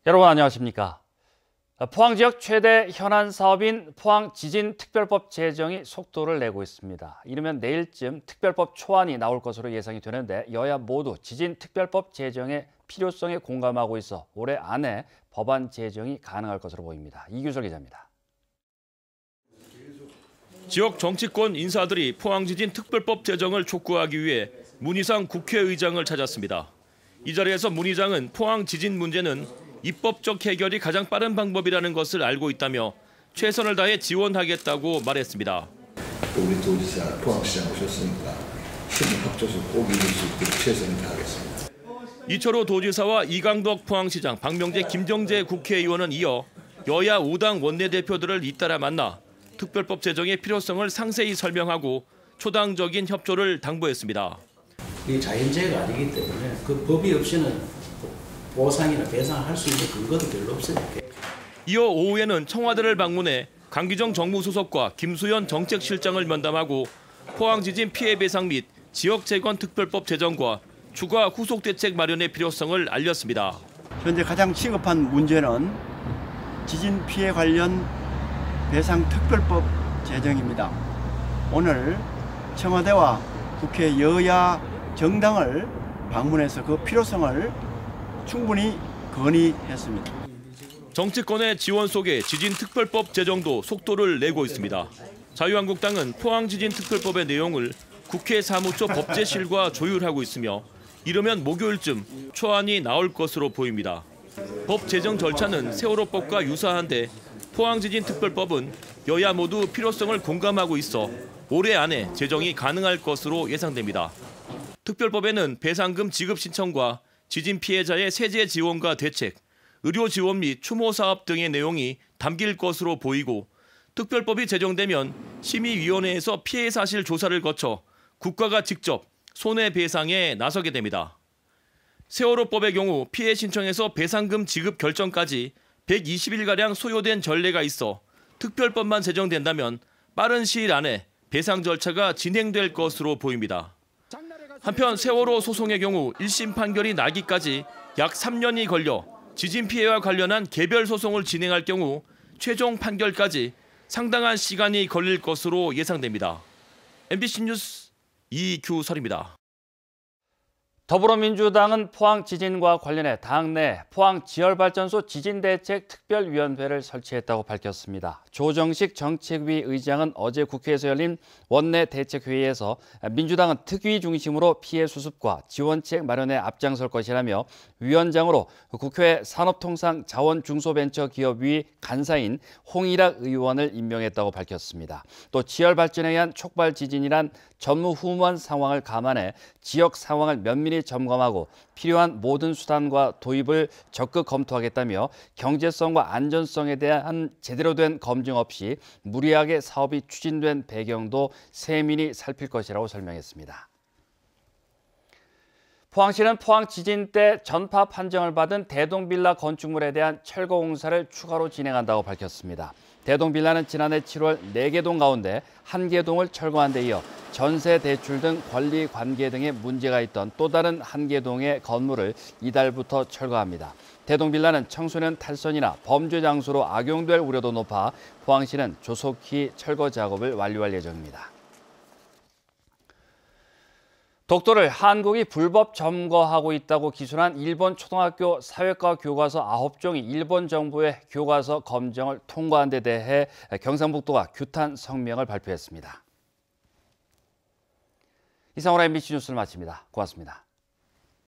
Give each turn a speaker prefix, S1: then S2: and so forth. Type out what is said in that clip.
S1: 여러분 안녕하십니까? 포항 지역 최대 현안 사업인 포항 지진특별법 제정이 속도를 내고 있습니다. 이르면 내일쯤 특별법 초안이 나올 것으로 예상이 되는데 여야 모두 지진특별법 제정의 필요성에 공감하고 있어 올해 안에 법안 제정이 가능할 것으로 보입니다. 이규석 기자입니다.
S2: 지역 정치권 인사들이 포항 지진특별법 제정을 촉구하기 위해 문희상 국회의장을 찾았습니다. 이 자리에서 문 의장은 포항 지진 문제는 입법적 해결이 가장 빠른 방법이라는 것을 알고 있다며 최선을 다해 지원하겠다고 말했습니다.
S3: 우리 도지사, 포항시장 오셨으니까 힘을 합쳐서 꼭 이룰 수 있도록 최선을 다하겠습니다.
S2: 이철호 도지사와 이강덕 포항시장, 박명재, 김정재 국회의원은 이어 여야 5당 원내대표들을 잇따라 만나 특별법 제정의 필요성을 상세히 설명하고 초당적인 협조를 당부했습니다.
S4: 이게 자연재해가 아니기 때문에 그 법이 없이는 보상이나 배상을 할 수 있는 근거도 별로 없어요.
S2: 이어 오후에는 청와대를 방문해 강기정 정무수석과 김수현 정책실장을 면담하고 포항 지진 피해 배상 및 지역 재건 특별법 제정과 추가 후속 대책 마련의 필요성을 알렸습니다.
S5: 현재 가장 시급한 문제는 지진 피해 관련 배상 특별법 제정입니다. 오늘 청와대와 국회 여야 정당을 방문해서 그 필요성을 충분히 건의했습니다.
S2: 정치권의 지원 속에 지진특별법 제정도 속도를 내고 있습니다. 자유한국당은 포항지진특별법의 내용을 국회 사무처 법제실과 조율하고 있으며 이르면 목요일쯤 초안이 나올 것으로 보입니다. 법 제정 절차는 세월호법과 유사한데 포항지진특별법은 여야 모두 필요성을 공감하고 있어 올해 안에 제정이 가능할 것으로 예상됩니다. 특별법에는 배상금 지급 신청과 지진 피해자의 세제 지원과 대책, 의료 지원 및 추모 사업 등의 내용이 담길 것으로 보이고 특별법이 제정되면 심의위원회에서 피해 사실 조사를 거쳐 국가가 직접 손해배상에 나서게 됩니다. 세월호법의 경우 피해 신청에서 배상금 지급 결정까지 120일가량 소요된 전례가 있어 특별법만 제정된다면 빠른 시일 안에 배상 절차가 진행될 것으로 보입니다. 한편 세월호 소송의 경우 1심 판결이 나기까지 약 3년이 걸려 지진 피해와 관련한 개별 소송을 진행할 경우 최종 판결까지 상당한 시간이 걸릴 것으로 예상됩니다. MBC 뉴스 이규설입니다.
S1: 더불어민주당은 포항 지진과 관련해 당내 포항 지열발전소 지진대책 특별위원회를 설치했다고 밝혔습니다. 조정식 정책위 의장은 어제 국회에서 열린 원내대책회의에서 민주당은 특위 중심으로 피해 수습과 지원책 마련에 앞장설 것이라며 위원장으로 국회 산업통상자원중소벤처기업위 간사인 홍일학 의원을 임명했다고 밝혔습니다. 또 지열발전에 의한 촉발 지진이란 전무후무한 상황을 감안해 지역 상황을 면밀히 점검하고 필요한 모든 수단과 도입을 적극 검토하겠다며 경제성과 안전성에 대한 제대로 된 검증 없이 무리하게 사업이 추진된 배경도 세밀히 살필 것이라고 설명했습니다. 포항시는 포항 지진 때 전파 판정을 받은 대동빌라 건축물에 대한 철거 공사를 추가로 진행한다고 밝혔습니다. 대동빌라는 지난해 7월 4개 동 가운데 1개 동을 철거한 데 이어 전세 대출 등 권리 관계 등의 문제가 있던 또 다른 1개 동의 건물을 이달부터 철거합니다. 대동빌라는 청소년 탈선이나 범죄 장소로 악용될 우려도 높아 포항시는 조속히 철거 작업을 완료할 예정입니다. 독도를 한국이 불법 점거하고 있다고 기술한 일본 초등학교 사회과 교과서 9종이 일본 정부의 교과서 검정을 통과한 데 대해 경상북도가 규탄 성명을 발표했습니다. 이상으로 MBC 뉴스를 마칩니다. 고맙습니다.